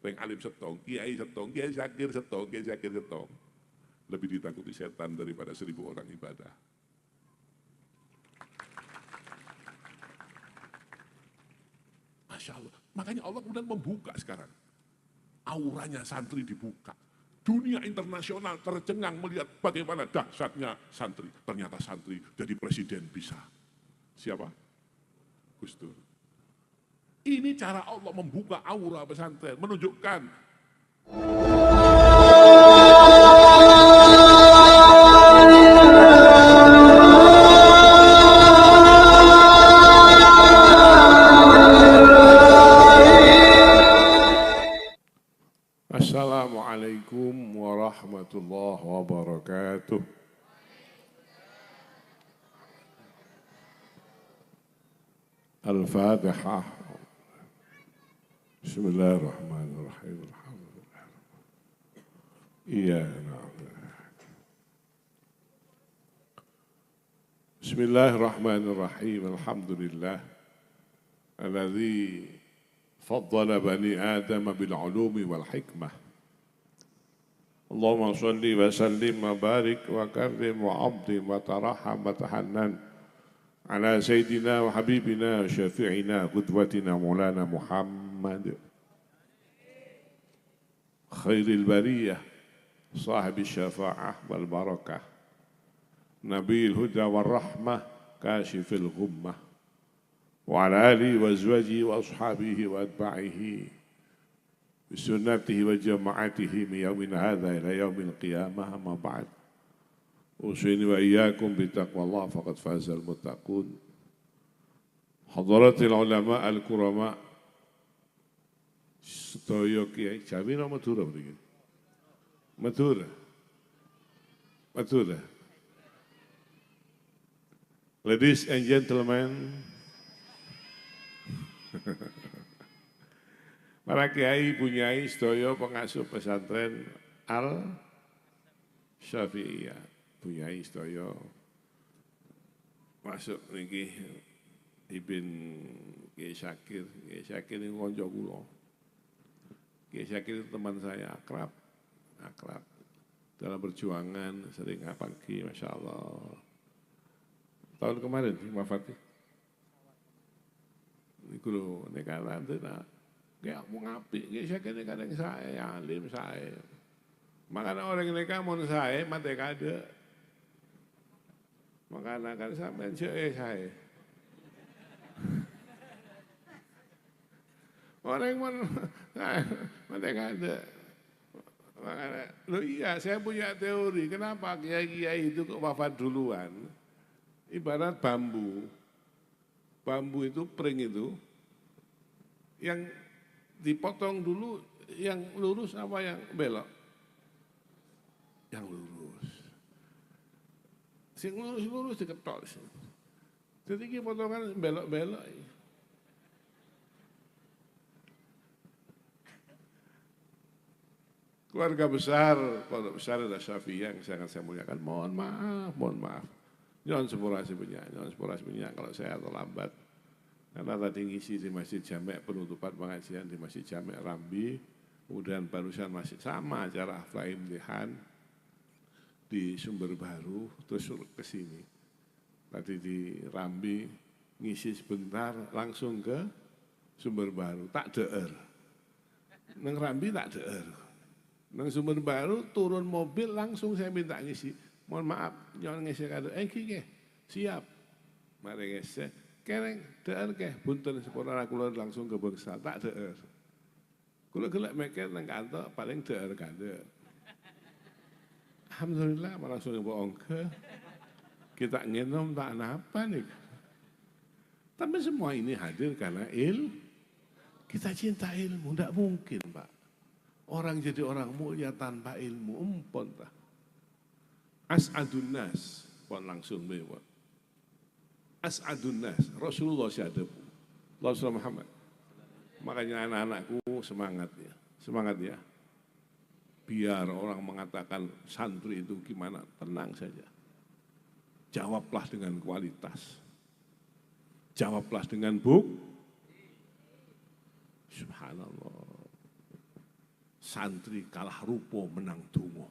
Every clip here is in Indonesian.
Reng alim setong, kiai syakir setong. Lebih ditakuti setan daripada 1000 orang ibadah. Masya Allah. Makanya Allah kemudian membuka sekarang. Auranya santri dibuka. Dunia internasional tercengang melihat bagaimana dahsyatnya santri. Ternyata santri jadi presiden bisa. Siapa? Gus Dur. Ini cara Allah membuka aura pesantren, menunjukkan Assalamualaikum warahmatullahi wabarakatuh. Al-Fatihah. Bismillahirrahmanirrahim. Alhamdulillah. Iya. Bismillahirrahmanirrahim. Alhamdulillah. Alladzi faddala bani Adam bil ulumi wal hikmah. Allahumma salli wa sallim wa barik wa karrim wa abdim wa taraham wa tahannan ala sayyidina wa habibina syafi'ina qudwatina maulana Muhammad khairil bariyah sahibi syafa'ah wal barakah nabil huda wal rahmah kashifil ghummah wa ala alihi wa azwajihi wa ashabihi wa atba'ihi بسنته وجماعته من يوم هذا إلى يوم القيامة أما بعد أوصيني وإياكم بتقوى الله فقد فاز المتقون حضرات العلماء الكرماء sedaya kiai Jawi nang Madura mriki Madura ladies and gentlemen. Para kiai bunyai sedaya pengasuh pesantren Al Syafi'iyah, bunyai sedaya masuk niki Ibn Kiai Syakir ini kanca kula. Kiai Syakir teman saya akrab dalam perjuangan sering pagi, masya Allah. Tahun kemarin wafatnya. Niku lho nek ana kayak mau ngapi, saya kira kadang saya, alim saya. Makanya orang ini kamu saya, mati kada. Makanya kan sampai saya. Orang mati kada. Makanya, lo iya, saya punya teori. Kenapa kiai-kiai itu kok wafat duluan? Ibarat bambu. Bambu itu, pring itu, yang dipotong dulu yang lurus apa yang belok? Yang lurus. Sing lurus diketok. Jadi iki potongan belok-belok. Keluarga besar, pondok pesantren Syafi'iyah yang sangat saya muliakan. Mohon maaf. Jangan sepurasi punya kalau saya terlambat. Karena tadi ngisi di Masjid Jamek, penutupan pengajian di Masjid Jamek Rambi, kemudian barusan masih sama acara haflah imtihan di Sumber Baru, terus ke sini. Tadi di Rambi ngisi sebentar, langsung ke Sumber Baru, tak deer. Neng Rambi tak deer. Neng Sumber Baru turun mobil langsung saya minta ngisi. Mohon maaf, jangan ngisi kado. Siap. Mari ngisi. Kereng, deer keh, bunten sepura kula langsung ke bangsa, tak deer. Kula gelek mikir nang kantor paling deer kade. Alhamdulillah langsung bohong ke. Kita ngenom tak napa nih. Tapi semua ini hadir karena kita cinta ilmu, tidak mungkin Pak. Orang jadi orang mulia tanpa ilmu, umpon tak. As'adun nas, pon langsung bewat. As'adun nas, Rasulullah syadabu, Rasulullah Muhammad. Makanya anak-anakku semangat ya. Biar orang mengatakan santri itu gimana, tenang saja. Jawablah dengan kualitas. Jawablah dengan bukti. Subhanallah. Santri kalah rupo menang donga.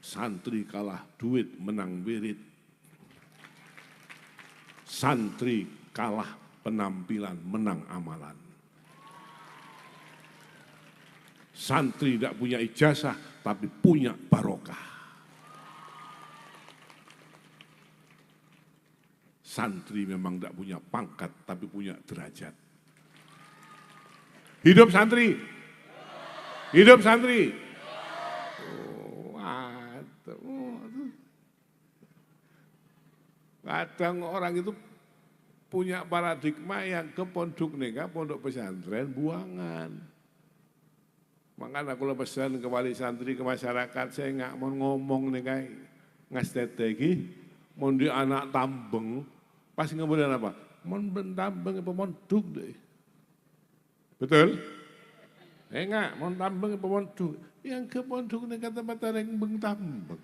Santri kalah duit menang wirid. Santri kalah penampilan menang amalan. Santri tidak punya ijazah tapi punya barokah. Santri memang tidak punya pangkat tapi punya derajat. Hidup santri. Hidup santri. Kadang orang itu punya paradigma yang ke pondok neka, pondok pesantren buangan. Makanya kalau pesan ke wali santri, ke masyarakat, saya nggak mau ngomong nih kayak ngastetegi, mau di anak tambeng, pas kemudian apa? Mau tambeng apa monduk deh. Betul? Enggak, mau tambeng apa monduk. Yang ke pondok neka tempat yang beng tambeng.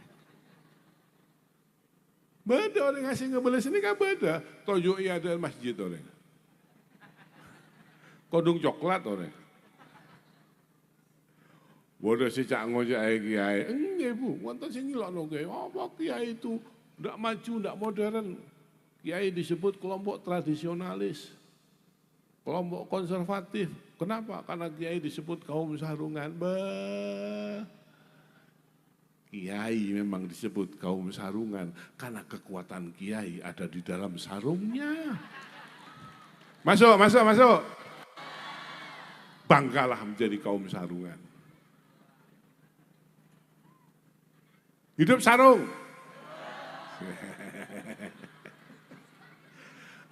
Beda orang ngasih ngebeles ini kan beda. Tojo iya ada masjid orang. Kodung coklat orang. Bodoh si cak ngojek kiai. Enggak bu, ngonton sini loh kiai. Apa kiai itu tidak maju, tidak modern. Kiai disebut kelompok tradisionalis, kelompok konservatif. Kenapa? Karena kiai disebut kaum sarungan. Kiai memang disebut kaum sarungan karena kekuatan kiai ada di dalam sarungnya. Masuk, masuk, masuk. Banggalah menjadi kaum sarungan. Hidup sarung.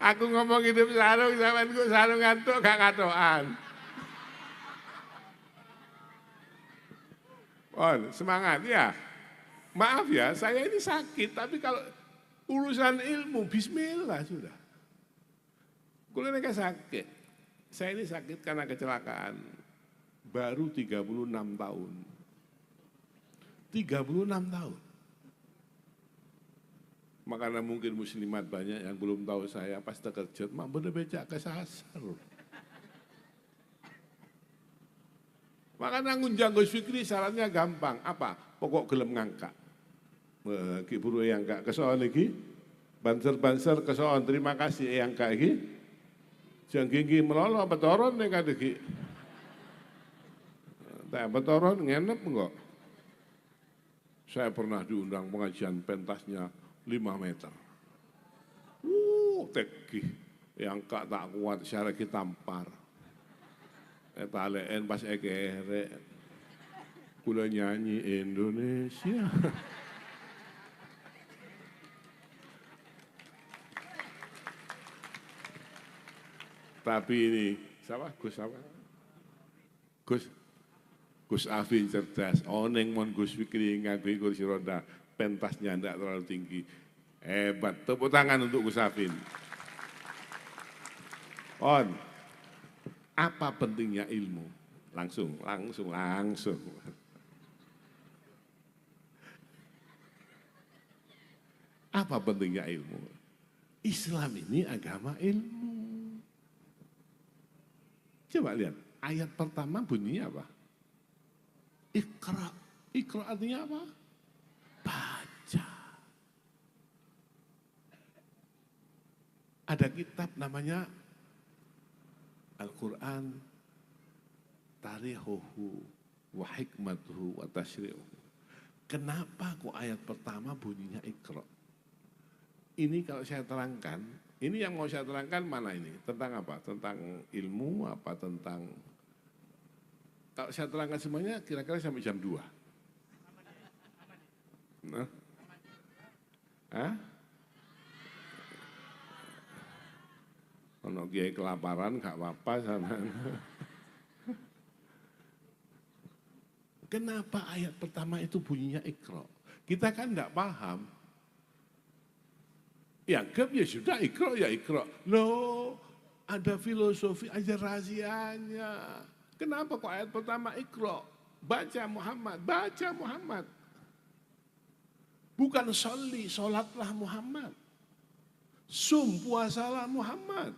Aku ngomong hidup sarung, zamanku sarung ngantuk gak katoan. Oh, semangat ya. Maaf ya, saya ini sakit, tapi kalau urusan ilmu, bismillah sudah. Kuliner sakit. Saya ini sakit karena kecelakaan. Baru 36 tahun. 36 tahun. Makanya mungkin muslimat banyak yang belum tahu saya pas terkejut, mak bener becak kesasar. Makanya ngunjang Gus Fikri syaratnya gampang. Apa? Pokok gelem ngangkat. Ki buru yang gak kesoan lagi, banser-banser kesoan terima kasih yang gak lagi, jangan gigi melolo betoron nih kan lagi, tak betoron ngenep enggak? Saya pernah diundang pengajian pentasnya 5 meter, teki, yang gak tak kuat syarat kita tampar, talen pas ekere, kula nyanyi Indonesia. Tapi ini, siapa? Gus Afin cerdas. Oneng mon Gus Fikri ngakui kursi roda, pentasnya tidak terlalu tinggi. Hebat, tepuk tangan untuk Gus Afin. Apa pentingnya ilmu? Langsung. Apa pentingnya ilmu? Islam ini agama ilmu. Coba lihat, ayat pertama bunyinya apa? Iqra. Iqra artinya apa? Baca. Ada kitab namanya Al-Quran, Tarihuhu, wa hikmatuhu, wa tashri'uhu. Kenapa kok ayat pertama bunyinya Iqra? Ini kalau saya terangkan, ini yang mau saya terangkan mana ini? Tentang apa? Tentang ilmu, apa tentang... Kalau saya terangkan semuanya kira-kira sampai jam 2. Nah? Hah? Kalau kiai kelaparan gak apa-apa sama. Kenapa ayat pertama itu bunyinya Iqra? Kita kan enggak paham. Ya, ya sudah Iqra ya Iqra. Loh, ada filosofi, ada rahasianya. Kenapa kok ayat pertama Iqra? Baca Muhammad, baca Muhammad. Bukan sholli, sholatlah Muhammad. Sum, puasalah Muhammad.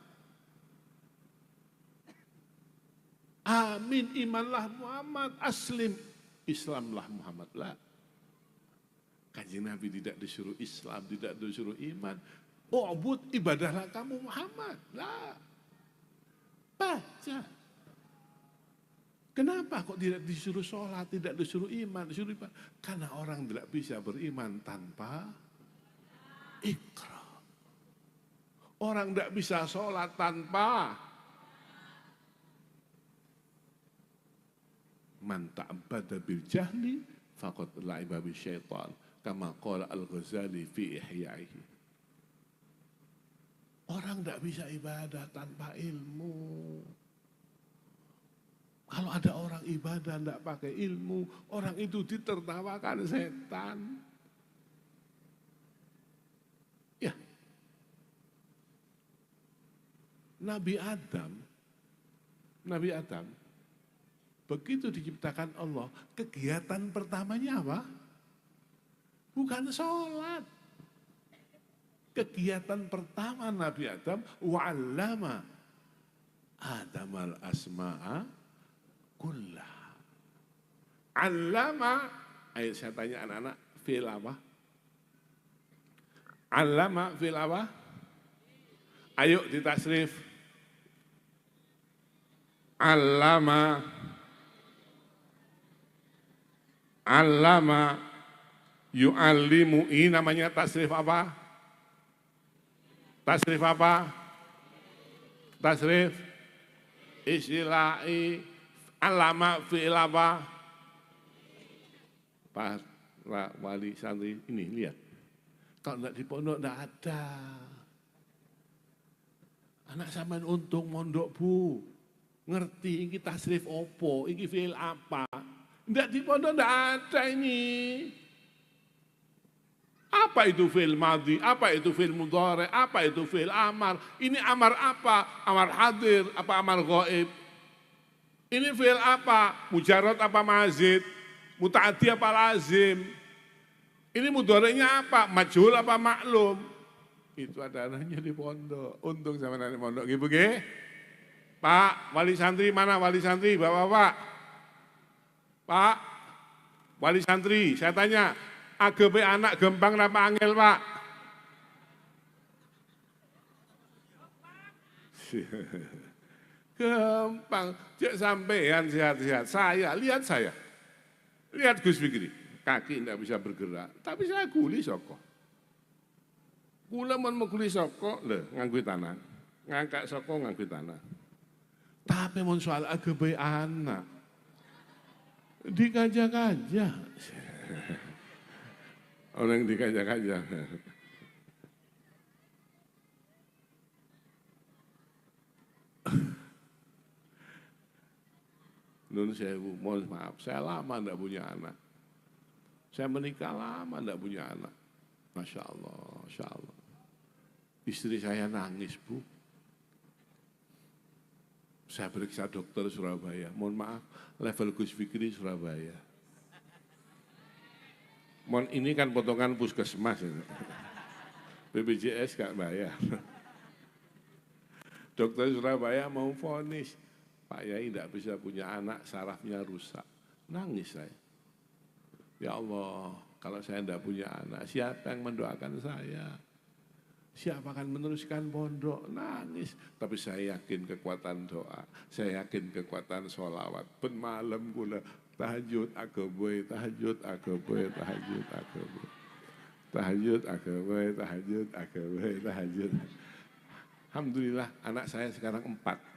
Amin, imanlah Muhammad, aslim, Islamlah Muhammad. Lah, Kanjeng Nabi tidak disuruh Islam, tidak disuruh iman. Ubud, ibadahlah kamu Muhammad. Lah, baca. Kenapa kok tidak disuruh sholat, tidak disuruh iman, disuruh iman? Karena orang tidak bisa beriman tanpa ikrar. Orang tidak bisa sholat tanpa man ta'abbada bil jahli faqad la'iba bisyaitan kama qala Al-Ghazali fi ihya'ihi. Orang tidak bisa ibadah tanpa ilmu. Kalau ada orang ibadah tidak pakai ilmu, orang itu ditertawakan setan. Ya, Nabi Adam, begitu diciptakan Allah, kegiatan pertamanya apa? Bukan sholat. Kegiatan pertama Nabi Adam, wa'allama Adam al-asma'a kullah. Allama, ayo saya tanya anak-anak, fi'il apa? Allama fi'il apa? Ayo ditasrif. Allama yu'allimu, ini namanya tasrif apa? Tasrif apa? Tasrif istilahi. Allama fi'il apa? Pak wali santri ini lihat. Kalau enggak di pondok enggak ada. Anak sampean untung mondok Bu. Ngerti ini tasrif opo, ini fi'il apa? Enggak di pondok enggak ada ini. Apa itu fi'il madhi? Apa itu fi'il mudhari? Apa itu fi'il amar? Ini amar apa? Amar hadir, apa amar ghaib? Ini fi'il apa? Mujarrad apa mazid? Muta'addi apa lazim? Ini mudhari'nya apa? Majhul apa maklum? Itu ada anaknya di pondok. Untung sama anak di pondok. Gitu, nggih? Pak, wali santri mana wali santri? Bapak-bapak. Pak, wali santri, saya tanya, AGB anak gempang apa angel, Pak? Gampang, cek sampean sehat-sehat. Lihat saya. Lihat Gus Fikri, kaki tidak bisa bergerak, tapi saya guli soko. Kula mau guli soko, nganggu tanah. Ngangkat soko nganggu tanah. Tapi mau soal AGB anak, dikajak-kajak. Orang dikajak-kajak. Nun sewu, mohon maaf, saya lama tidak punya anak. Saya menikah lama tidak punya anak. Masya Allah, Masya Allah. Istri saya nangis, Bu. Saya periksa dokter Surabaya. Mohon maaf, level Gus Fikri Surabaya. Ini kan potongan puskesmas. BPJS gak bayar. Dokter Surabaya mau vonis. Pak Yai tidak bisa punya anak, sarafnya rusak. Nangis saya. Ya Allah, kalau saya tidak punya anak, siapa yang mendoakan saya? Siapa akan meneruskan pondok? Nangis. Tapi saya yakin kekuatan doa. Saya yakin kekuatan sholawat. Ben malam kula tahajud agaboy, tahajud agaboy, tahajud agaboy. Tahajud agaboy, tahajud agaboy, tahajud. Alhamdulillah anak saya sekarang 4.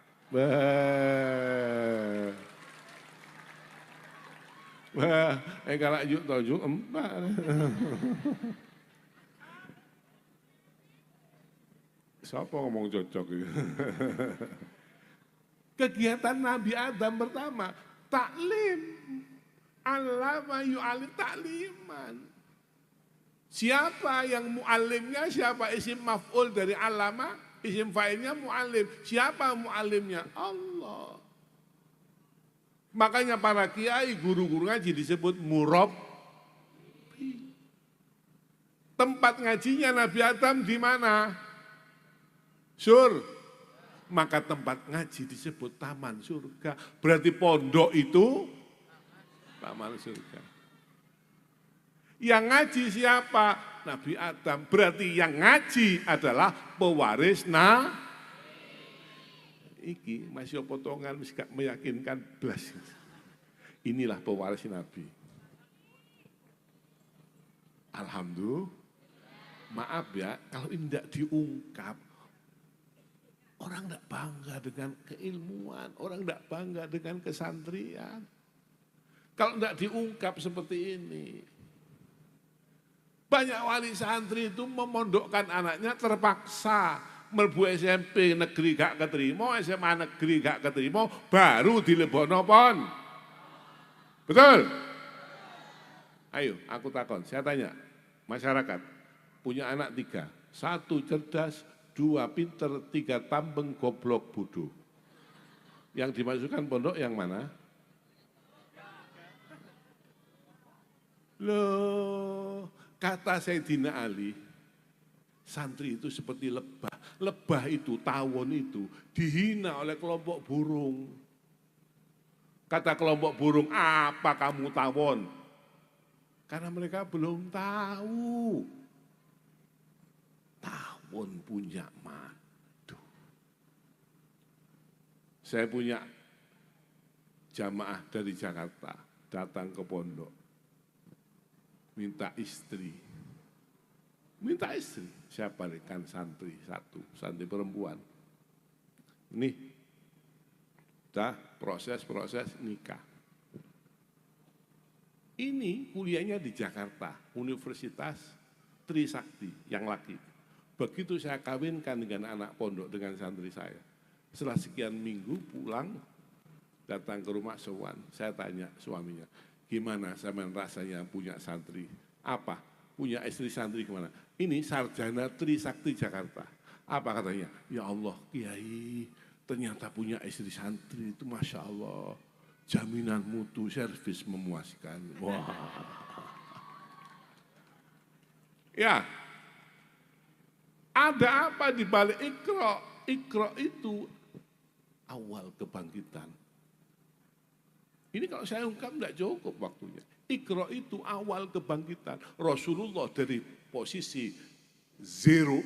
Kalau yuk tujuh 4. Siapa ngomong cocok gitu? Kegiatan Nabi Adam pertama, taklim. Allama yu'alim takliman. Siapa yang mu'alimnya, siapa isim maf'ul dari allama? Isim fa'ilnya mu'alim. Siapa mu'alimnya? Allah. Makanya para kiai, guru-guru ngaji disebut murabbi. Tempat ngajinya Nabi Adam di mana? Sur. Maka tempat ngaji disebut taman surga. Berarti pondok itu taman surga. Yang ngaji siapa? Nabi Adam. Berarti yang ngaji adalah pewaris iki masih potongan gak meyakinkan belas. Inilah pewaris Nabi. Alhamdulillah. Maaf ya, kalau ini tidak diungkap, orang tidak bangga dengan keilmuan, orang tidak bangga dengan kesantrian. Kalau tidak diungkap seperti ini, banyak wali santri itu memondokkan anaknya terpaksa. Melbu SMP negeri gak keterima, SMA negeri gak keterima, baru dilebono pon. Betul? Ayo, aku takon, saya tanya, masyarakat punya anak 3, 1 cerdas, 2 pinter, 3 tambeng, goblok, bodoh. Yang dimasukkan pondok yang mana? Loh, kata Sayyidina Ali, santri itu seperti lebah. Lebah itu, tawon itu, dihina oleh kelompok burung. Kata kelompok burung, apa kamu tawon? Karena mereka belum tahu. Tawon punya madu. Saya punya jamaah dari Jakarta, datang ke pondok. Minta istri. Saya berikan santri 1, santri perempuan. Ini, sudah proses nikah. Ini kuliahnya di Jakarta, Universitas Trisakti, yang laki. Begitu saya kawinkan dengan anak pondok dengan santri saya. Setelah sekian minggu pulang, datang ke rumah sowan, saya tanya suaminya, gimana sama rasanya punya santri? Apa? Punya istri santri kemana? Ini sarjana Trisakti Jakarta. Apa katanya? Ya Allah, Kiai, ternyata punya istri santri itu Masya Allah. Jaminan mutu servis memuaskan. Wah. Ya, ada apa di balik Iqra? Iqra itu awal kebangkitan. Ini kalau saya ungkap tidak cukup waktunya. Iqra itu awal kebangkitan. Rasulullah dari posisi zero,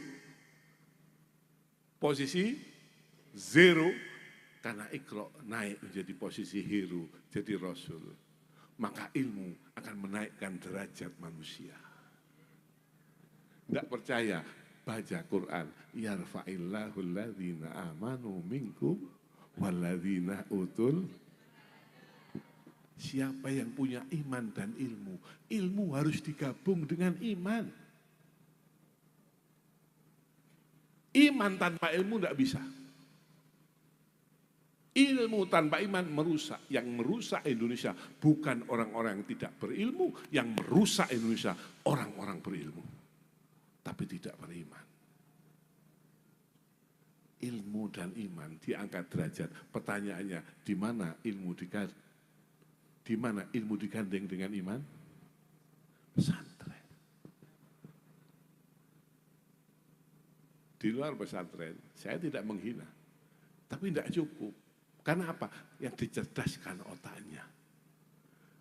karena Iqra naik menjadi posisi hero, jadi Rasul. Maka ilmu akan menaikkan derajat manusia. Tidak percaya, baca Quran. Yarfa'illahu alladhina amanu minkum walladhina utul. Siapa yang punya iman dan ilmu, ilmu harus digabung dengan iman. Iman tanpa ilmu tidak bisa. Ilmu tanpa iman merusak. Yang merusak Indonesia bukan orang-orang yang tidak berilmu, yang merusak Indonesia orang-orang berilmu, tapi tidak beriman. Ilmu dan iman diangkat derajat. Pertanyaannya, di mana ilmu digandeng dengan iman? Pesantren. Di luar pesantren, saya tidak menghina. Tapi tidak cukup. Karena apa? Yang dicerdaskan otaknya.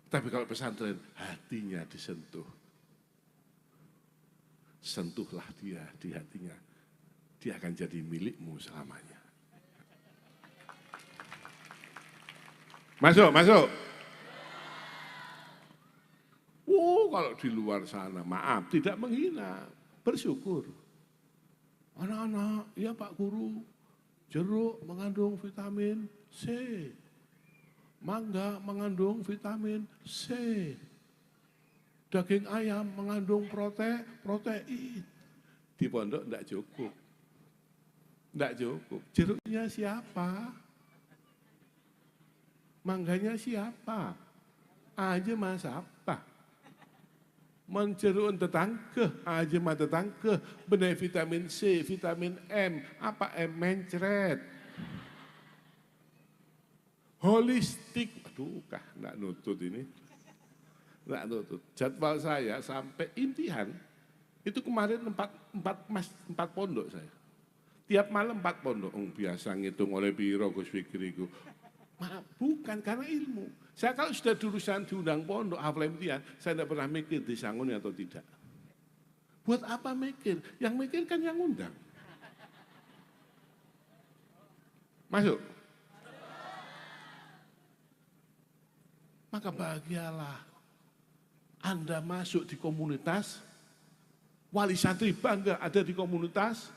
Tapi kalau pesantren, hatinya disentuh. Sentuhlah dia di hatinya. Dia akan jadi milikmu selamanya. Masuk. Kalau di luar sana, maaf, tidak menghina, bersyukur. Anak-anak, ya Pak Guru, jeruk mengandung vitamin C, mangga mengandung vitamin C, daging ayam mengandung protein. Di pondok tidak cukup. Tidak cukup. Jeruknya siapa? Mangganya siapa? Aja mas apa? Menjeruk tetangga, aja mah tetangga, benih vitamin C, vitamin M, apa M mencret. Holistik, aduh kah, enggak nutut ini. Enggak nutut. Jadwal saya sampai imtihan, itu kemarin 4 pondok saya. Tiap malam 4 pondok. Biasa ngitung oleh biro Gus Fikri itu. Bukan karena ilmu. Saya kalau sudah jurusan diundang pondok, hafal imtihan, saya tidak pernah mikir disangoni atau tidak. Buat apa mikir? Yang mikir kan yang undang. Masuk? Maka bahagialah Anda masuk di komunitas, wali santri bangga ada di komunitas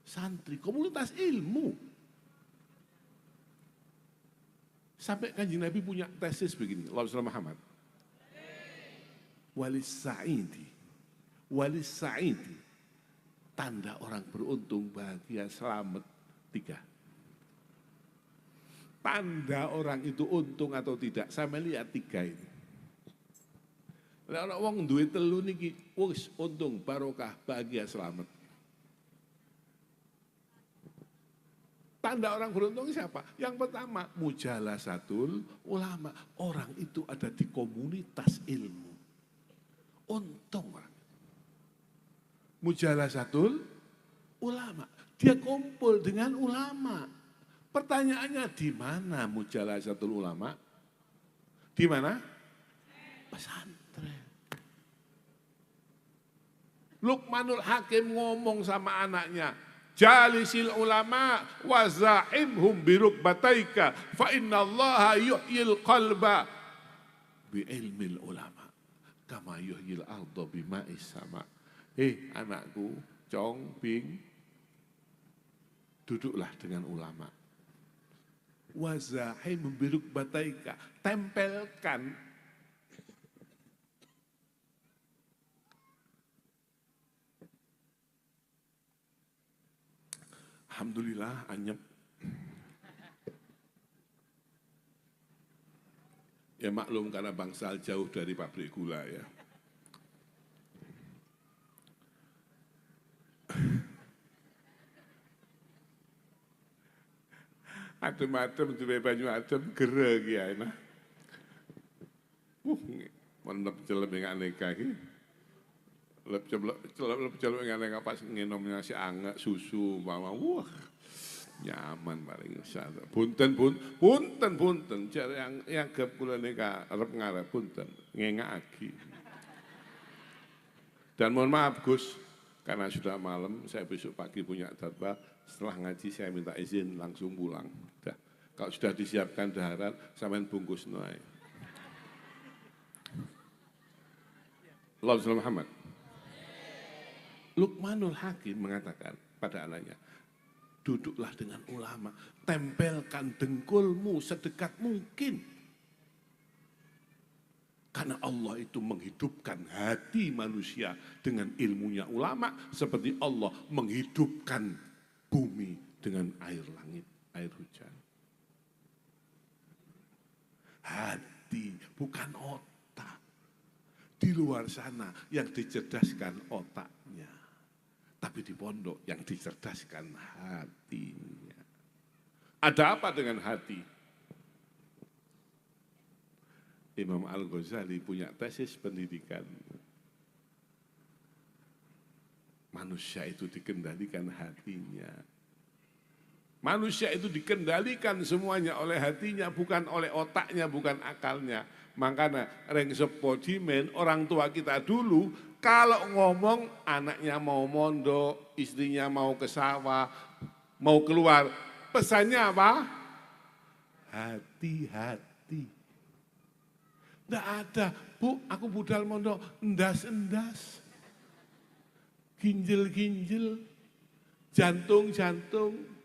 santri, komunitas ilmu. Sampai Kanjeng Nabi punya tesis begini, Rasulullah Muhammad. Walis sa'idi, tanda orang beruntung, bahagia, selamat, 3. Tanda orang itu untung atau tidak, saya lihat 3 ini. Kalau orang duit telu niki, wis untung, barokah, bahagia, selamat. Tanda orang beruntung siapa? Yang pertama, mujalasatul ulama. Orang itu ada di komunitas ilmu. Untung. Mujalasatul ulama. Dia kumpul dengan ulama. Pertanyaannya, di mana mujalasatul ulama? Di mana? Pesantren. Luqmanul Hakim ngomong sama anaknya, jalisil ulama wa za'imhum birukbataika fa innallaha yuhyil qalba bi ilmil ulama kama yuhyil arda bima'is sama. Anakku, Cong, Bing, duduklah dengan ulama. Wa za'imhum birukbataika, tempelkan alhamdulillah anyep. Ya maklum karena Bangsal jauh dari pabrik gula ya. Adem-adem duwe banyu adem gereg ya enak. Mantap celep yang aneka iki. Lep celep yang aneka pas nginomnya si angga susu mama. Wah. Nyaman paling sadar. Punten. Cari yang gap kula nika arep ngarep punten. Ngengaki. Dan mohon maaf Gus, karena sudah malam, saya besok pagi punya jadwal. Setelah ngaji saya minta izin langsung pulang. Dah. Kalau sudah disiapkan daharat, sampean bungkus noai. Allahumma Muhammad. Luqmanul Hakim mengatakan pada anaknya, duduklah dengan ulama, tempelkan dengkulmu sedekat mungkin. Karena Allah itu menghidupkan hati manusia dengan ilmunya ulama, seperti Allah menghidupkan bumi dengan air langit, air hujan. Hati, bukan otak. Di luar sana yang dicerdaskan otaknya. Tapi di pondok yang dicerdaskan hatinya. Ada apa dengan hati? Imam Al-Ghazali punya tesis pendidikan. Manusia itu dikendalikan hatinya. Manusia itu dikendalikan semuanya oleh hatinya, bukan oleh otaknya, bukan akalnya. Makanya reng sepodimen orang tua kita dulu, kalau ngomong anaknya mau mondok, istrinya mau ke sawah, mau keluar, pesannya apa? Hati-hati. Tidak ada, Bu, aku budal mondok, endas-endas. Ginjel-ginjel, jantung-jantung.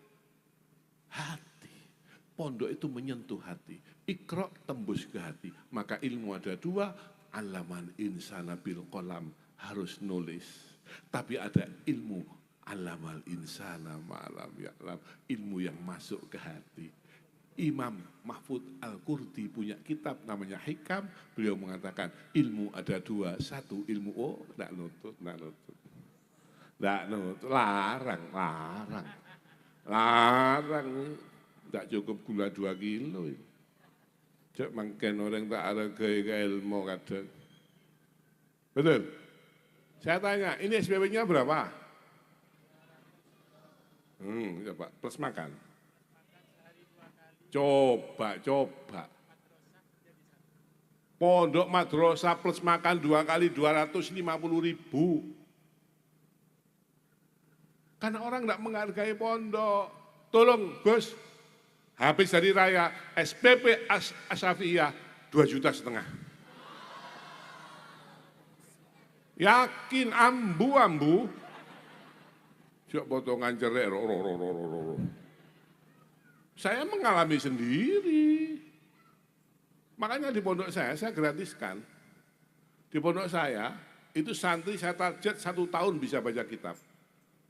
Hati. Pondok itu menyentuh hati. Iqra tembus ke hati. Maka ilmu ada 2, alaman insana bil qalam, harus nulis. Tapi ada ilmu alamal insana ma'alam ya'lam, ilmu yang masuk ke hati. Imam Mahfud Al-Qurdi punya kitab namanya Hikam. Beliau mengatakan ilmu ada 2. 1 ilmu tidak nutut. Larang. Tidak cukup gula 2 kilo. Cek mungkin orang tak ada gaya ilmu kadang. Betul? Saya tanya, ini SPP-nya berapa? Coba plus makan. Coba. Pondok madrasah plus makan 2 kali 250.000. Karena orang tidak menghargai pondok. Tolong Gus, habis dari raya SPP Asyafiyah 2,5 juta. Yakin ambu. Siap potongan cerai. Saya mengalami sendiri. Makanya di pondok saya gratiskan. Di pondok saya, itu santri saya target 1 tahun bisa baca kitab.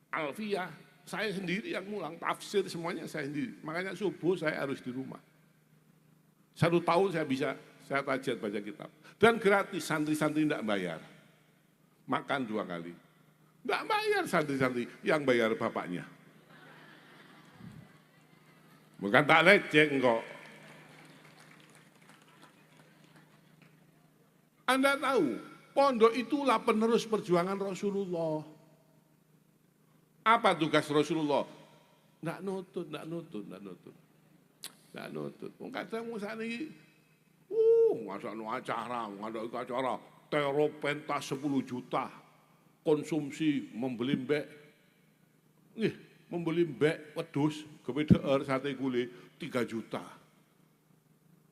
Alfiyah, saya sendiri yang ngulang, tafsir semuanya saya sendiri. Makanya subuh saya harus di rumah. 1 tahun saya target baca kitab. Dan gratis, santri-santri tidak bayar. Makan 2 kali. Tidak bayar santri-santri, yang bayar bapaknya. Bukan tak leceng kok. Anda tahu, pondok itulah penerus perjuangan Rasulullah. Apa tugas Rasulullah? Nggak nutut. Kadang misalnya ini, acara, teror pentas 10 juta, konsumsi membeli mbek, wedhus, kebedeer sate gule 3 juta.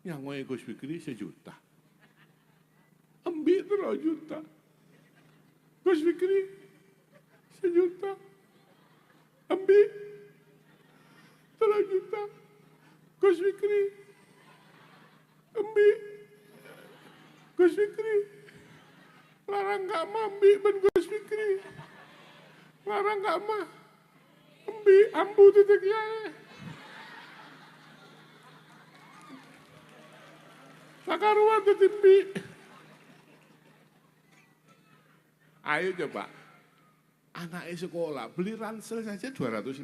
Yang mau Gus Fikri 1 juta. Ambil 3 juta. Gus Fikri 1 juta. Ambil 3 juta. Gus Fikri. Ambil. Gus Fikri. Larang gak mah ambil ben Gus Fikri. Larang gak mah. Ambil ambu titik ya. Sakaruan tetimbi. Ayo coba. Anaknya sekolah, beli ransel saja 250.000.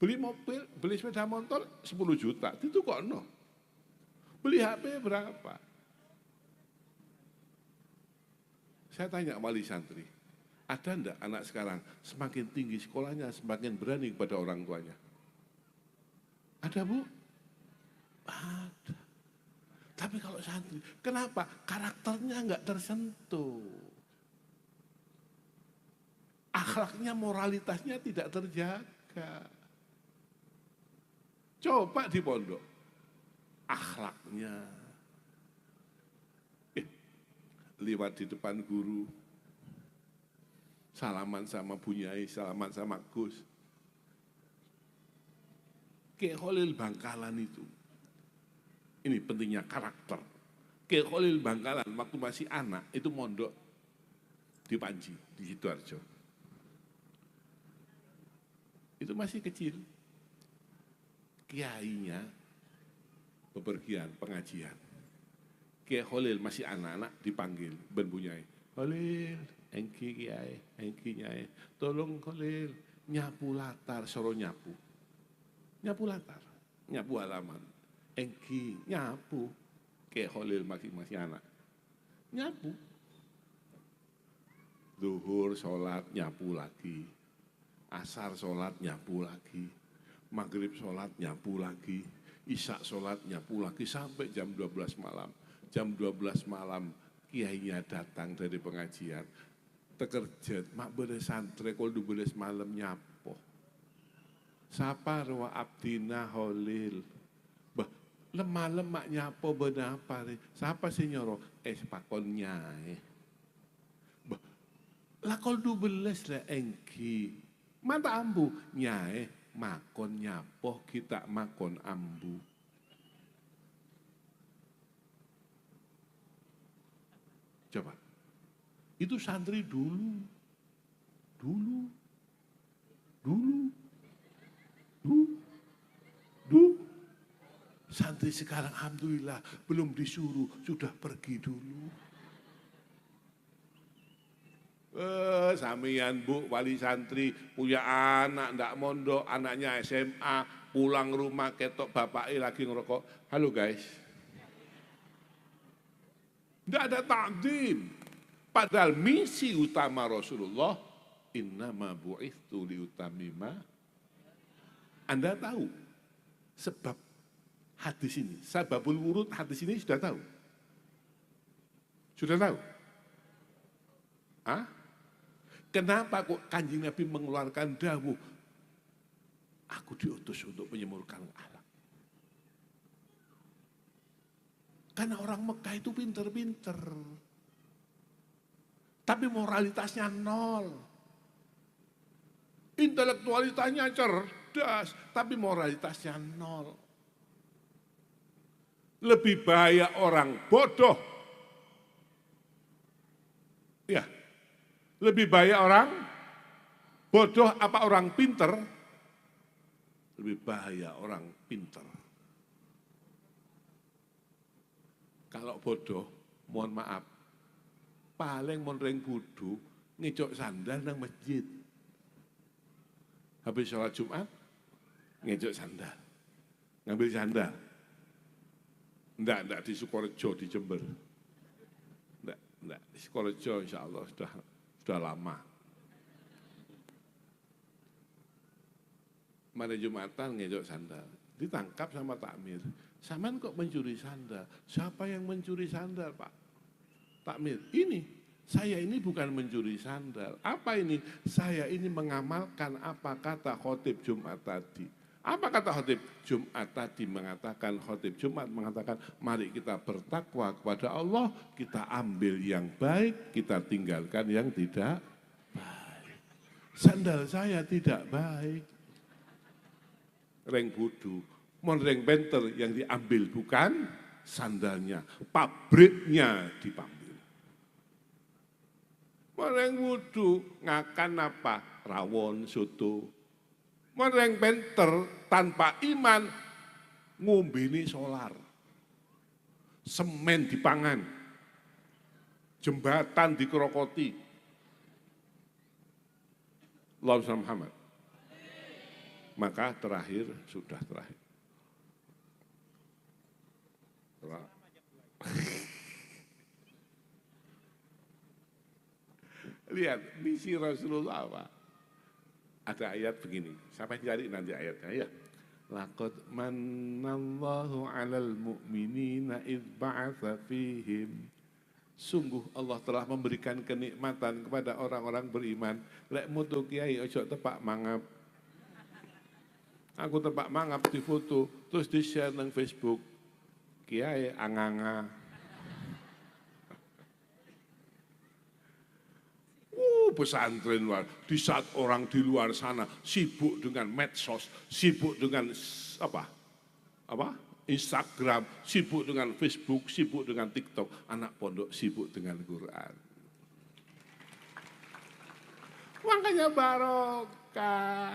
Beli mobil, beli sepeda motor 10 juta. Itu kok no. Beli HP berapa? Saya tanya wali santri, ada enggak anak sekarang semakin tinggi sekolahnya, semakin berani kepada orang tuanya? Ada Bu? Ada. Tapi kalau santri, kenapa? Karakternya enggak tersentuh. Akhlaknya, moralitasnya tidak terjaga. Coba di pondok, akhlaknya. Lewat di depan guru, salaman sama Bunyai, salaman sama Gus. Kiai Khalil Bangkalan itu, ini pentingnya karakter. Kiai Khalil Bangkalan waktu masih anak, itu mondok di Panji, di Sidoarjo. Itu masih kecil. Kiainya bepergian, pengajian. Kiai Khalil masih anak-anak dipanggil, ben Bunyai. Khalil, engki Kiai, engki Nyai. Tolong Khalil, nyapu latar, suruh nyapu. Nyapu latar, nyapu halaman. Engki, nyapu. Kiai Khalil masih anak. Nyapu. Zuhur, sholat, nyapu lagi. Asar sholat, nyapu lagi. Maghrib sholat, nyapu lagi. Isya sholat, nyapu lagi. Sampai jam 12 malam. Jam 12 malam, kiainya datang dari pengajian. Tekerjet, mak beres santri, kalau beres malam nyapo. Sapa ruwa abdina Khalil. Bah, lemah-lemah nyapo benapa. Sapa sih nyoro? Pakon Nyai. Bah, lah kalau beres lah engki. Mata ambu, Nyai, makon nyapo, kita makon ambu. Coba, itu santri dulu. Santri sekarang alhamdulillah belum disuruh, sudah pergi dulu. Samian Bu, wali santri, punya anak, ndak mondok, anaknya SMA, pulang rumah ketok bapaknya lagi ngerokok. Halo guys. Ndak ada takdim. Padahal misi utama Rasulullah innama bu'ithu liutamima. Anda tahu sebab hadis ini, sababul wurud hadis ini sudah tahu? Sudah tahu? Hah? Kenapa kok Kanjeng Nabi mengeluarkan dawuh, aku diutus untuk menyemurkan akhlak? Karena orang Mekah itu pinter-pinter, tapi moralitasnya nol. Intelektualitasnya cerdas, tapi moralitasnya nol. Lebih bahaya orang bodoh. Ya, lebih bahaya orang bodoh apa orang pinter? Lebih bahaya orang pinter. Kalau bodoh, mohon maaf, paling monreng budu ngicok sandal nang masjid. Habis sholat Jumat, ngicok sandal, ngambil sandal. Enggak di Sukorejo, di Jember. Enggak di Sukorejo insya Allah sudah lama. Pada Jumatan ngejok sandal, ditangkap sama takmir. Saman kok mencuri sandal? Siapa yang mencuri sandal, Pak? Takmir, saya ini bukan mencuri sandal. Apa ini? Saya ini mengamalkan apa kata khotib Jumat tadi. Apa kata khotib Jumat tadi? Khotib Jumat mengatakan, mari kita bertakwa kepada Allah, kita ambil yang baik, kita tinggalkan yang tidak baik. Sandal saya tidak baik. Reng budu, reng benter yang diambil bukan sandalnya, pabriknya diambil. Reng budu ngakan apa? Rawon, soto. Reng benter tanpa iman ngombeni solar. Semen dipangan. Jembatan dikerokoti. Allahumma Muhammad. Maka sudah terakhir. Lihat, misi Rasulullah apa? Ada ayat begini, sampai cari nanti ayatnya ya. Laqad mannallahu 'alal mu'minina idz ba'atsa fihim. Sungguh Allah telah memberikan kenikmatan kepada orang-orang beriman. Lek mutu kiai ojo tepak mangap. Aku tepak mangap di foto, terus di-share nang Facebook. Kiai anganga. Pesantren luar, di saat orang di luar sana sibuk dengan medsos, sibuk dengan Instagram, sibuk dengan Facebook, sibuk dengan TikTok, anak pondok sibuk dengan Quran. Makanya barokah.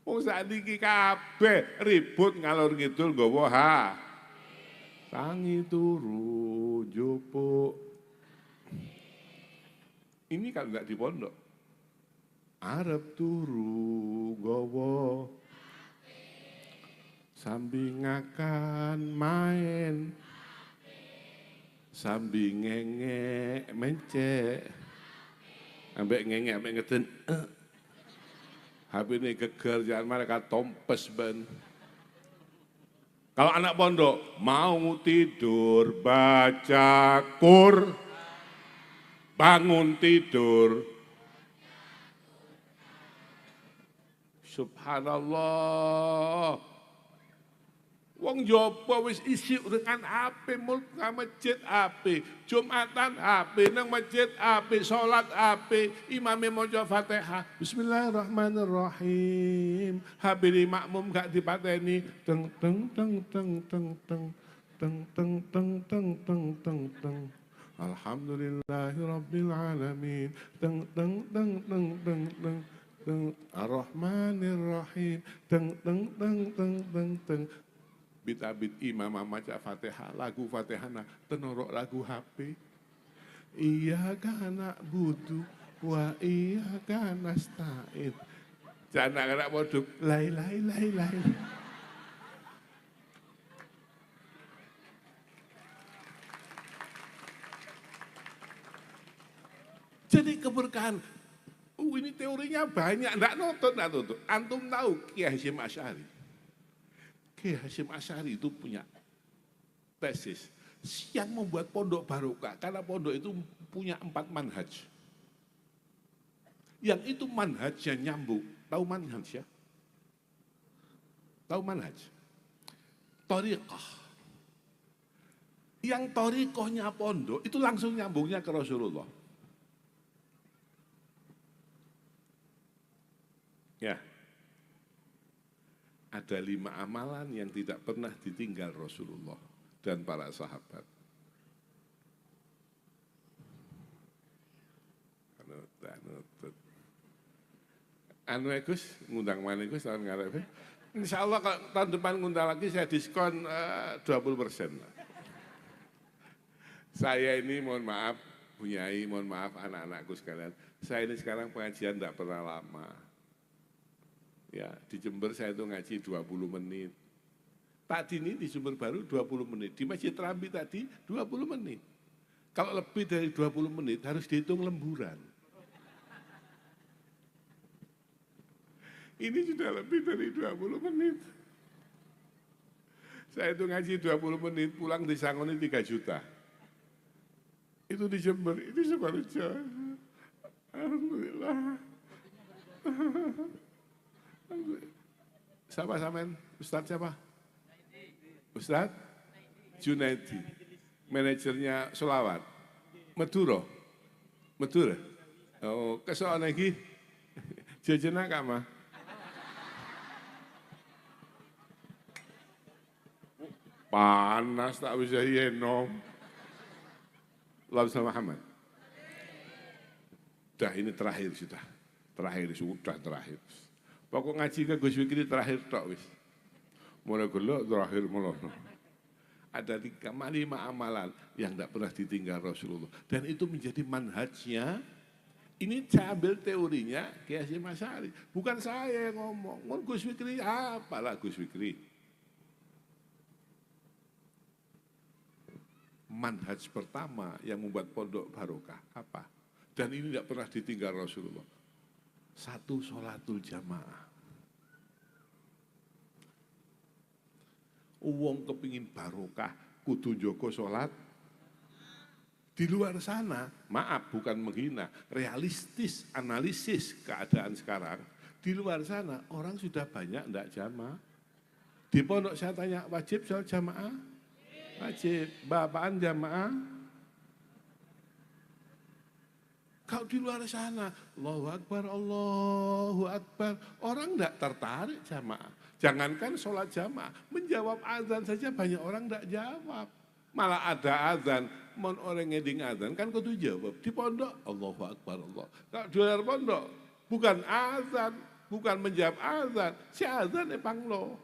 Wong sakniki kabeh ribut ngalor ngidul nggawa tangi turu jupuk. Ini kalau enggak di pondok, arep turu gowo, sambil ngakan main, sambil ngengek mencek, ambek ngengek ambek ngeden, HP ini geger jangan mereka tompes ben. Kalau anak pondok mau tidur baca Qur'an. Bangun tidur, subhanallah. Wong Jawa wis isi dengan HP, mulka masjid HP, Jumatan HP, nang masjid HP, sholat HP, imame maca Fatihah, bismillahirrahmanirrahim. HP di makmum gak dipateni, teng teng teng teng teng teng teng teng teng teng teng teng teng. Alhamdulillahirabbil alamin. Teng teng teng teng teng teng teng Ar-Rahmanir-Rahim. Teng teng teng teng teng teng. Bit-abit imam maca Fatihah, lagu Fatihana tenorok lagu HP. Iyyaka na'budu wa iyyaka nasta'in. Jangan anak bodok lai. Jadi keberkahan ini teorinya banyak, enggak nonton. Antum tahu Kiai Hasyim Asy'ari? Kiai Hasyim Asy'ari itu punya tesis yang membuat pondok barokah, karena pondok itu punya 4 manhaj. Yang itu manhajnya nyambung. Tahu manhaj ya? Tahu manhaj? Thariqah. Yang thariqahnya pondok itu langsung nyambungnya ke Rasulullah. Ya, ada 5 amalan yang tidak pernah ditinggal Rasulullah dan para sahabat. Anu Gus, ngundang mana Gus tahun ngarep. Insya Allah kalau tahun depan ngundang lagi saya diskon 20%. Saya ini mohon maaf, Bunyai, mohon maaf anak-anakku sekalian. Saya ini sekarang pengajian tidak pernah lama. Ya, di Jember saya itu ngaji 20 menit. Tadi ini di Sumber Baru 20 menit. Di Masjid Rambi tadi 20 menit. Kalau lebih dari 20 menit harus dihitung lemburan. Ini sudah lebih dari 20 menit. Saya itu ngaji 20 menit, pulang di Sangoni 3 juta. Itu di Jember, itu Sukorejo. Alhamdulillah. Siapa samen? Ustadz siapa? Ustadz Junaidi. Manajernya Solawat. Madura. Madura. Oh, kesoan lagi. Jajana kama. Panas tak bisa yenom. Allahumma Muhammad. Dah ini terakhir sudah. Terakhir. Pokok ngaji ke Gus Fikri terakhir tok wis. Mulai gelok terakhir melono. Ada 5 amalan yang tidak pernah ditinggal Rasulullah. Dan itu menjadi manhajnya. Ini saya ambil teorinya Kiai Hasyim Asy'ari. Bukan saya yang ngomong. Gus Fikri apalah Gus Fikri. Manhaj pertama yang membuat pondok barokah apa? Dan ini tidak pernah ditinggal Rasulullah. 1, sholatul jamaah. Wong kepingin barokah, kudu njogo sholat. Di luar sana, maaf bukan menghina, realistis, analisis keadaan sekarang. Di luar sana orang sudah banyak tidak jamaah. Di pondok saya tanya, wajib sholat jamaah? Wajib. Bapaan jamaah? Kalau di luar sana, Allahu Akbar, Allahu Akbar. Orang tidak tertarik jamaah. Jangankan sholat jamaah, menjawab azan saja banyak orang tidak jawab. Malah ada azan, mon orang ngeding azan, kan kudu jawab. Di pondok, Allahu Akbar, Allah. Kalau di luar pondok, bukan azan, bukan menjawab azan. Si azan panglo.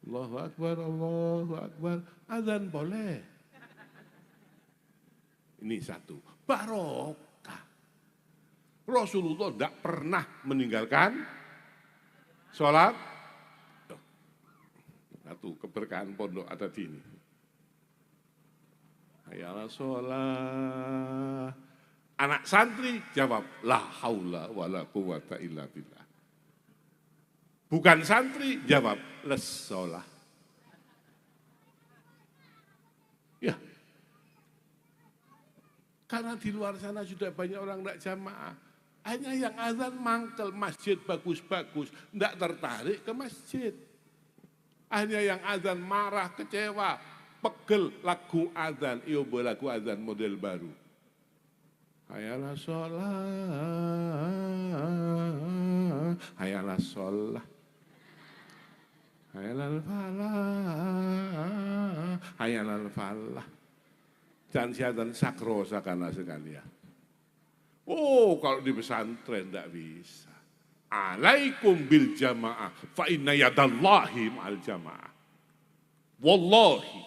Allahu Akbar, Allahu Akbar. Azan boleh. Ini 1. Barokah. Rasulullah tidak pernah meninggalkan sholat. 1, keberkahan pondok ada di ini. Hayalah sholat. Anak santri jawab, la haula wa la quwata illa billah. Bukan santri jawab, les sholat. Ya, karena di luar sana sudah banyak orang tidak jamaah. Hanya yang azan mangkel, masjid bagus-bagus, tidak tertarik ke masjid. Hanya yang azan marah, kecewa, pegel lagu azan, lagu azan model baru. Hayalah sholat, hayalah sholat, hayalah falah, hayalah falah. Dan syaitan sakro sakana sekalian. Oh, kalau di pesantren tidak bisa. Alaikum bil jamaah, fa inna yadallahi ma'al jamaah. Wallahi.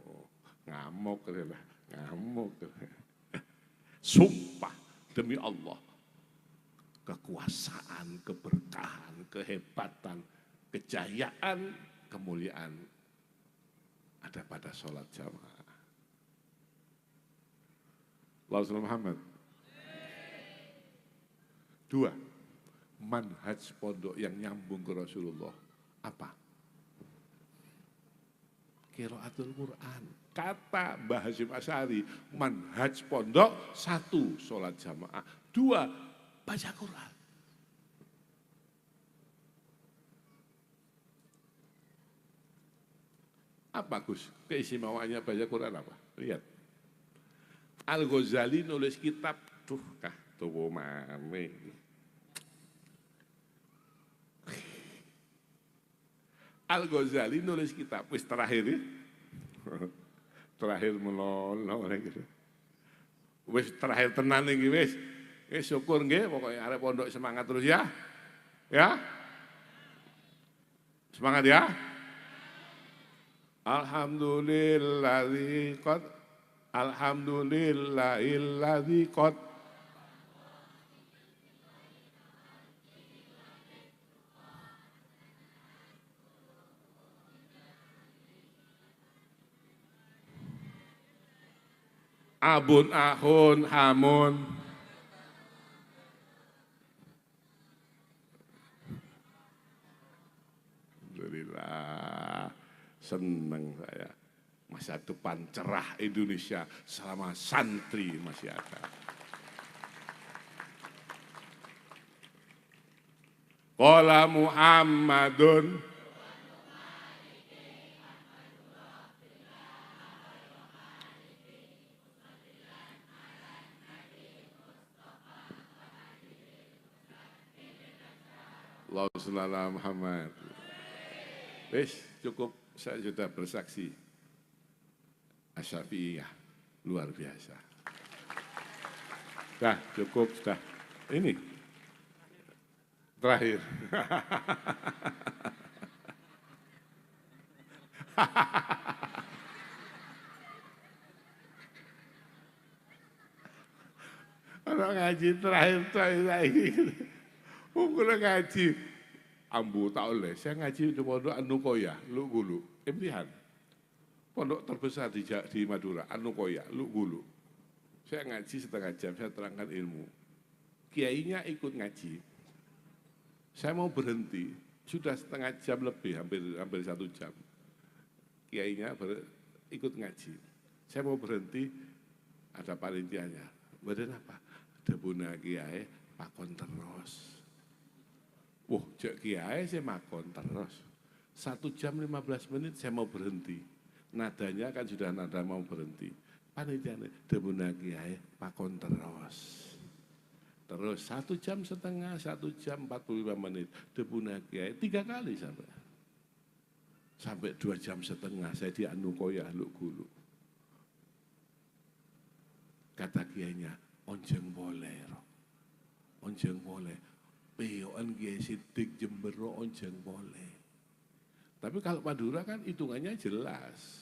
Oh, ngamuk. Sumpah demi Allah. Kekuasaan, keberkahan, kehebatan, kejayaan, kemuliaan ada pada sholat jamaah. Allahumma Muhammad. Dua, manhaj pondok yang nyambung ke Rasulullah. Apa? Qiraatul Quran. Kata Mbah Hasyim Asy'ari, manhaj pondok, satu, sholat jamaah. Dua, baca Quran. Apa Gus? Keistimewaannya baca Quran apa? Lihat. Al-Ghazali nulis kitab, tuh mame. Al-Ghazali nulis kitab, wis terakhir ya. Terakhir melono gitu. Wis terakhir tenan iki wis. Syukur nggih, pokoknya arep pondok semangat terus ya. Ya. Semangat ya. Alhamdulillahilladzi qad abun ahun hamun. Alhamdulillah, senang saya. Masa depan cerah Indonesia selama santri masih ada. Qala Muhammadun Allahumma shalli ala Muhammad. Wis cukup, saya sudah bersaksi. Asy-Syafi'iyah luar biasa. Dah cukup, sudah. Ini terakhir. Orang ngaji terakhir lagi. Kalau ngaji ambu tak oleh. Saya ngaji di pondok Anukoya, Lugulu, imtihan. Pondok terbesar di Madura, Anukoya, Lugulu. Saya ngaji setengah jam, saya terangkan ilmu. Kiainya ikut ngaji. Saya mau berhenti, sudah setengah jam lebih, hampir 1 jam. Kiainya ikut ngaji. Saya mau berhenti, ada panitianya. Badan apa? Debuna kiai, pakon terus. Wah, cek kiai saya makon terus. 1 jam 15 menit saya mau berhenti. Nadanya kan sudah nada mau berhenti. Panitianya, debuna kiai, pakon terus. Terus 1 jam setengah, 1 jam 45 menit. Debuna kiai 3 kali sampai. Sampai 2 jam setengah saya di Anukoya, Lugulu. Kata kiainya, onjeng boleh. Onjeng boleh. Peyoan Kiai Sidik Jember onjeng boleh. Tapi kalau Madura kan hitungannya jelas.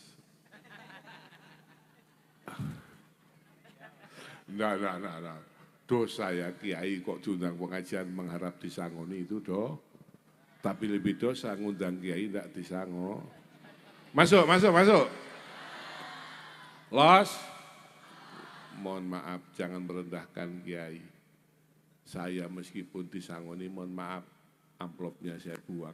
Nah. Dosa ya Kiai kok diundang pengajian mengharap disangoni itu doh. Tapi lebih dosa ngundang Kiai tidak disango. Masuk. Los. Mohon maaf jangan merendahkan Kiai. Saya meskipun disangoni, mohon maaf, amplopnya saya buang.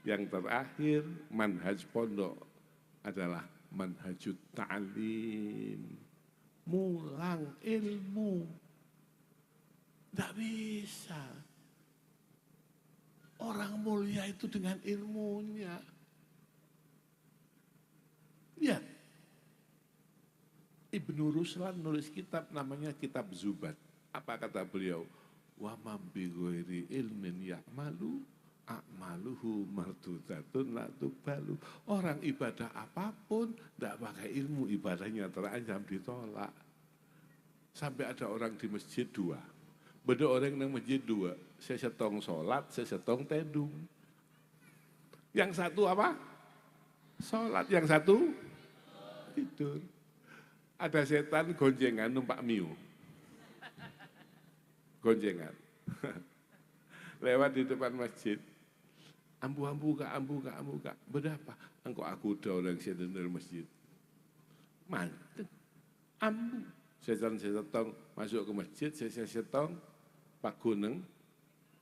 Yang terakhir, manhaj pondok adalah manhajut ta'lim. Mulang ilmu. Tidak bisa. Orang mulia itu dengan ilmunya. Lihat. Ibnu Ruslan nulis kitab namanya Kitab Zubat. Apa kata beliau? Wa man bi ghairi ilmin ya'malu a'maluhu mardudatun la tuqbalu. Orang ibadah apapun tidak pakai ilmu ibadahnya terancam ditolak. Sampai ada orang di masjid 2. Beda orang yang masjid 2, saya setong sholat, saya setong tedung. Yang satu apa? Sholat, yang satu tidur. Ada setan gonjengan numpak miu. Gonjengan. Lewat di depan masjid. Ambu kak. Berapa? Engkau aku udah orang setan dari masjid. Mantep. Ambu. Setan masuk ke masjid, setan pak gunung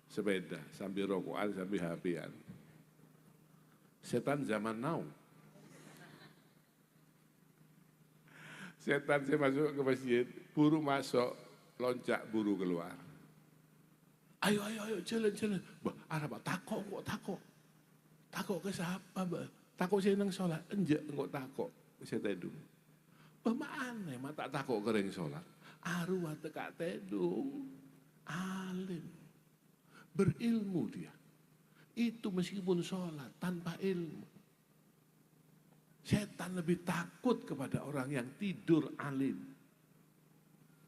sepeda sambil rokokan sambil HP-an. Setan zaman now. Setan saya masuk ke masjid, buru masuk, loncat buru keluar. Ayo, jalan. Bah, ada apa? Takok kok takok. Takok ke siapa, Mbak? Takok saya nang sholat. Enjak, kok takok. Saya tedung. Bah, mana? Mata takok kering sholat. Arwah tekak tedung. Alim. Berilmu dia. Itu meskipun sholat tanpa ilmu. Setan lebih takut kepada orang yang tidur alim.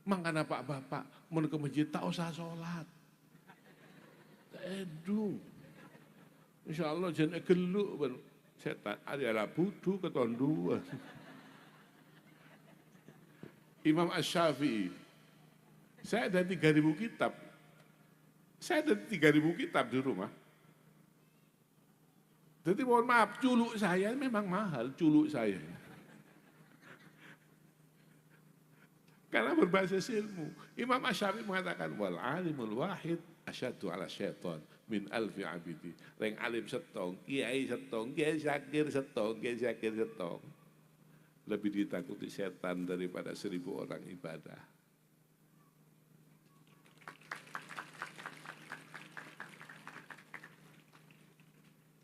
Makanya Pak Bapak mau ke masjid tak usah sholat. Edung. Insya Allah jangan geluk. Setan adalah budu ketonduan. Imam Ash-Shafi'i. Saya ada 3.000 kitab. Saya ada 3.000 kitab di rumah. Jadi mohon maaf, culuk saya memang mahal, culuk saya. Karena berbasis ilmu. Imam Ash-Shafi'i mengatakan, wal alimul wahid asyaddu ala syaitan min alfi abidi. Reng alim setong, kiai syakir setong. Lebih ditakuti setan daripada 1.000 orang ibadah.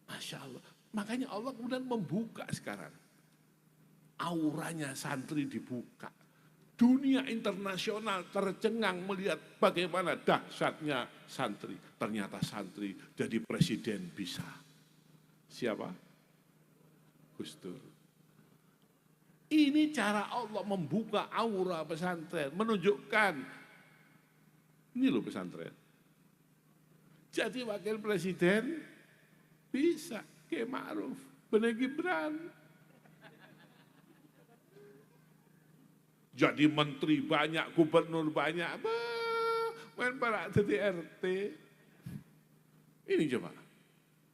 Masya Allah. Makanya Allah kemudian membuka sekarang. Auranya santri dibuka. Dunia internasional tercengang melihat bagaimana dahsyatnya santri. Ternyata santri jadi presiden bisa. Siapa? Gus Dur. Ini cara Allah membuka aura pesantren. Menunjukkan. Ini loh pesantren. Jadi wakil presiden bisa, Kiai Ma'ruf, Bener Gibran. Jadi menteri banyak, gubernur banyak, main para jadi RT. Ini coba,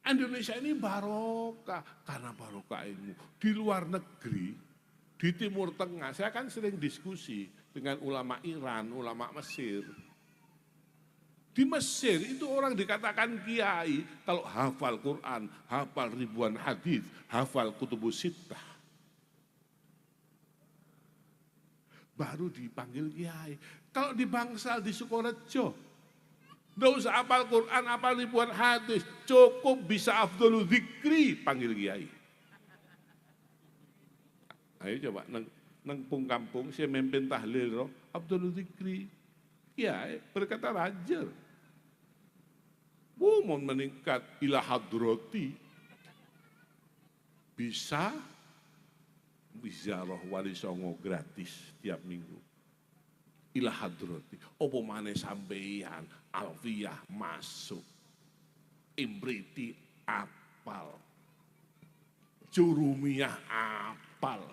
Indonesia ini barokah, karena barokah ilmu. Di luar negeri, di Timur Tengah, saya kan sering diskusi dengan ulama Iran, ulama Mesir. Di Mesir itu orang dikatakan kiai kalau hafal Quran, hafal ribuan hadis, hafal kutubus sittah. Baru dipanggil kiai. Kalau di Bangsal, di Sukorejo, tidak usah hafal Quran, hafal ribuan hadis, cukup bisa afdhalul dzikri, panggil kiai. Ayo coba, nang kampung saya memimpin tahlil, afdhalul dzikri. Kiai berkata raja. Mau meningkat ila hadrati. Bisa ziarah Wali Songo gratis tiap minggu. Ila hadrati. Apa maneh sampeyan Alfiyah masuk. Imriti apal. Jurumiyah apal.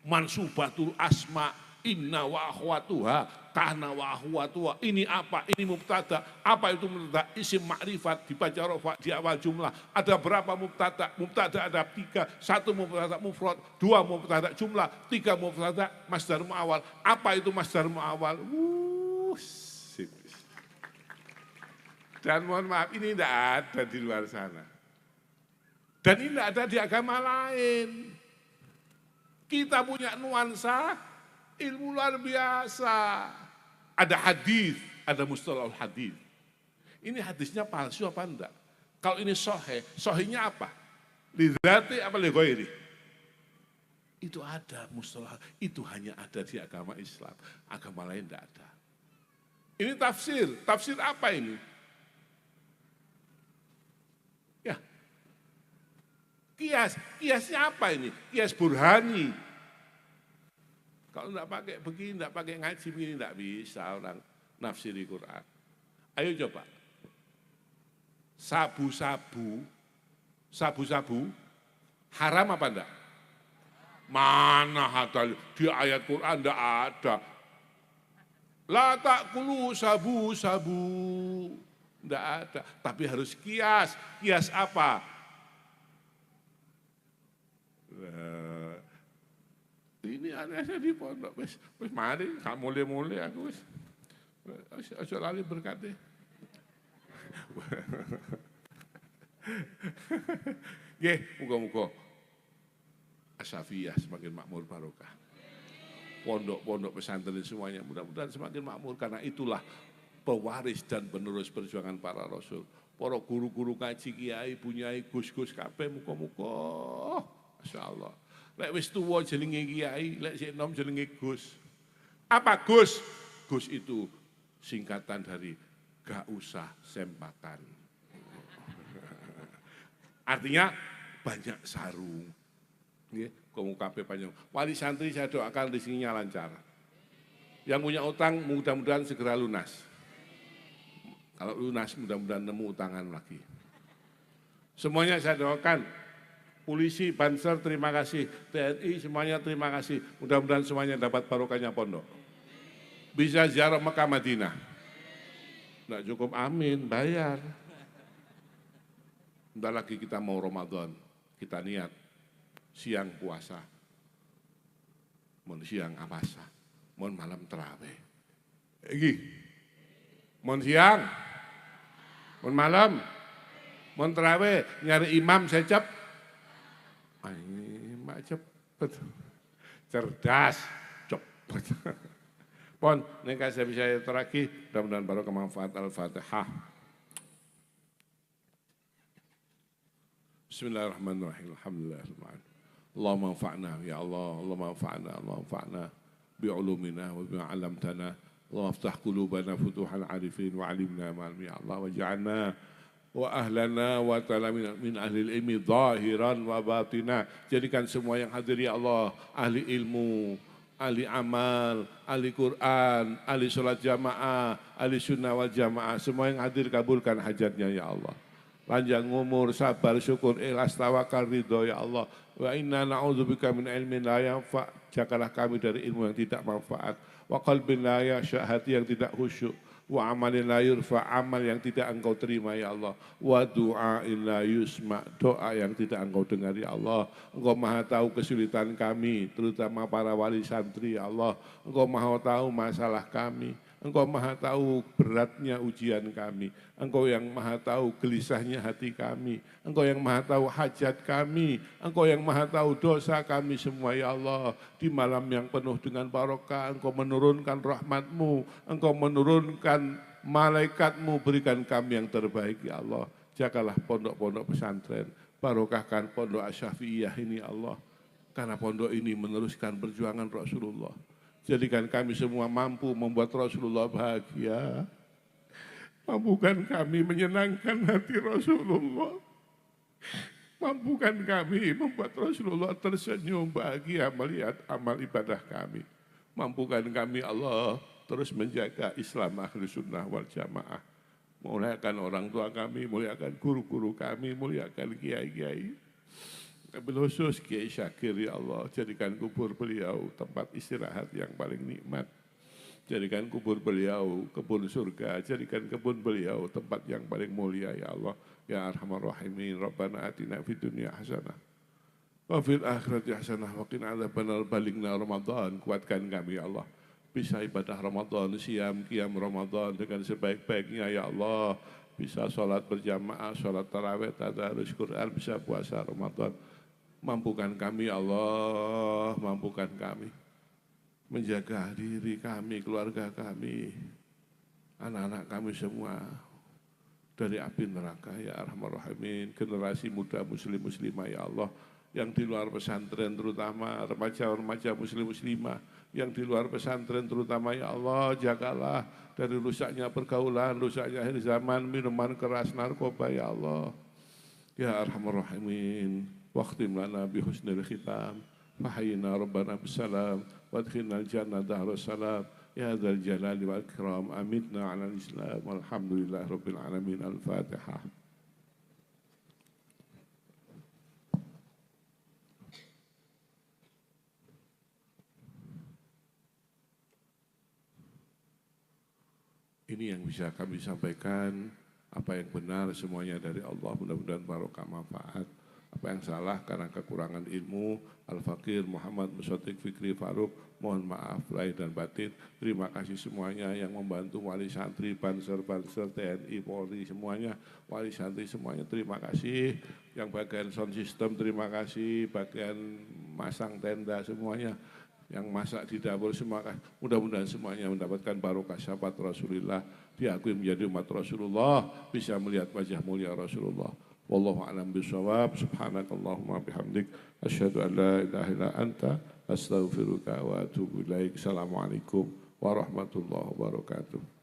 Mansubatul asma inna wa akhwatuha kana wa akhwatuha. Ini apa? Ini mubtada. Apa itu mubtada? Isim ma'rifat dibaca rafa di awal jumlah. Ada berapa mubtada? Mubtada ada 3. 1 mubtada mufrad, 2 mubtada jumlah, 3 mubtada masdar muawwal. Apa itu masdar muawwal? Dan mohon maaf, ini tidak ada di luar sana. Dan ini tidak ada di agama lain. Kita punya nuansa ilmu luar biasa. Ada hadis, ada mustalahul hadis. Ini hadisnya palsu apa enggak? Kalau ini sahih, sahihnya apa? Lidzati apa li ghairi? Itu ada mustalah, itu hanya ada di agama Islam. Agama lain enggak ada. Ini tafsir, tafsir apa ini? Ya. Kiasnya apa ini? Kias burhani. Kalau enggak pakai begini, enggak pakai ngaji begini, enggak bisa orang nafsiri Quran. Ayo coba. Sabu-sabu, haram apa enggak? Mana ada di ayat Quran enggak ada. La ta'kulu sabu-sabu. Enggak ada, tapi harus kias. Kias apa? Ini ini aneh di pondok, wis mari, gak mulai-mulai aku wis. Aja lali berkati. Nggih, muga-muga Asyafiyah semakin makmur barokah. Pondok-pondok pesantren semuanya mudah-mudahan semakin makmur, karena itulah pewaris dan penerus perjuangan para rasul. Para guru-guru ngaji, kiai, bunyai, gus-gus kabeh muga-muga masyaallah. Lek wis tuwa jenenge kiai, lek sik enom jenenge gus. Apa gus? Gus itu singkatan dari gak usah sempatan. Artinya banyak sarung. Nggih, kabeh panjang. Wali santri saya doakan rezekinya lancar. Yang punya utang mudah-mudahan segera lunas. Kalau lunas mudah-mudahan nemu utangan lagi. Semuanya saya doakan. Polisi, Banser terima kasih, TNI semuanya terima kasih. Mudah-mudahan semuanya dapat barokahnya pondok. Bisa ziarah Mekah Madinah. Nggak cukup amin, bayar. Bentar lagi kita mau Ramadan, kita niat siang puasa, mohon siang apasa, mohon malam terawih. Mohon siang, mohon malam, mohon terawih, nyari imam saya cep. Mak cepet, cerdas, cepet. Pon, ini saya bisa terakhir, mudah-mudahan barokah manfaat Al-Fatihah. Bismillahirrahmanirrahim. Alhamdulillahirrahmanirrahim. Allahumma anfa'na ya Allah, Allahumma anfa'na, Allahumma anfa'na bi'ulumina wa bima 'allamtana. Allahumma aftah qulubana futuhal 'arifin wa 'alimna ma'al ya Allah wa ja'alna wa ahlana wa ta'ala min ahli ilmi zahiran wa batina. Jadikan semua yang hadir ya Allah ahli ilmu, ahli amal, ahli Quran, ahli sholat jamaah, ahli sunnah wal jamaah. Semua yang hadir kabulkan hajatnya ya Allah. Panjang umur, sabar, syukur, ikhlas, tawakal, ridho ya Allah. Wa inna na'udzubika min ilmin la yanfa'. Jagalah kami dari ilmu yang tidak manfaat. Wa qalbin la yasha', hati yang tidak khusyuk. Wa amalin la yurfa', amal yang tidak engkau terima ya Allah. Wa du'ain la yusma', doa yang tidak engkau dengar ya Allah. Engkau maha tahu kesulitan kami, terutama para wali santri ya Allah. Engkau maha tahu masalah kami. Engkau maha tahu beratnya ujian kami. Engkau yang maha tahu gelisahnya hati kami. Engkau yang maha tahu hajat kami. Engkau yang maha tahu dosa kami semua ya Allah. Di malam yang penuh dengan barokah, Engkau menurunkan rahmat-Mu. Engkau menurunkan malaikat-Mu, berikan kami yang terbaik ya Allah. Jagalah pondok-pondok pesantren. Barokahkan pondok Asyafiyah ini ya Allah. Karena pondok ini meneruskan perjuangan Rasulullah. Jadikan kami semua mampu membuat Rasulullah bahagia. Mampukan kami menyenangkan hati Rasulullah. Mampukan kami membuat Rasulullah tersenyum bahagia melihat amal ibadah kami. Mampukan kami Allah terus menjaga Islam ahli sunnah wal jamaah. Muliakan orang tua kami, muliakan guru-guru kami, muliakan kiai-kiai. Wabil khusus Kiai Syakir ya Allah, jadikan kubur beliau tempat istirahat yang paling nikmat. Jadikan kubur beliau kebun surga, jadikan kebun beliau tempat yang paling mulia ya Allah. Ya Arhamar Rahimin, Rabbana atina fid dunya hasanah wa fil akhirati hasanah wa qina adzabannar. Balighna Ramadan, kuatkan kami ya Allah. Bisa ibadah Ramadan, siam qiyam Ramadan dengan sebaik-baiknya ya Allah. Bisa sholat berjamaah, sholat tarawih, tadarus Quran, bisa puasa Ramadan. Mampukan kami Allah, mampukan kami menjaga diri kami, keluarga kami, anak-anak kami semua dari api neraka ya Arhamar Rahimin. Generasi muda muslim-muslimah ya Allah, yang di luar pesantren terutama remaja-remaja muslim-muslimah yang di luar pesantren terutama ya Allah, jagalah dari rusaknya pergaulan, rusaknya akhir zaman, minuman keras, narkoba ya Allah. Ya Arhamar Rahimin. Waqtim lana bihusnil khitam. Fahayyina Rabbana bisalam. Wadkhilna al-jannah darussalam. Ya dzal jalali wal ikram. Amitna ala al-islam. Walhamdulillah rabbil alamin. Al-Fatihah. Ini yang bisa kami sampaikan. Apa yang benar semuanya dari Allah. Mudah-mudahan barokah manfaat. Apa yang salah karena kekurangan ilmu, Al-Fakir Muhammad Musotik Fikri Faruk, mohon maaf lahir dan batin. Terima kasih semuanya yang membantu wali santri, banser, TNI, Polri semuanya, wali santri semuanya terima kasih. Yang bagian sound system terima kasih, bagian masang tenda semuanya, yang masak di dapur semua. Mudah-mudahan semuanya mendapatkan barokah syafaat Rasulullah, diakui menjadi umat Rasulullah, bisa melihat wajah mulia Rasulullah. Wallahu a'lam bishawab. Subhanakallahumma bihamdik asyhadu an la ilaha illa anta astaghfiruka wa atubu ilaik. Assalamualaikum warahmatullahi wabarakatuh.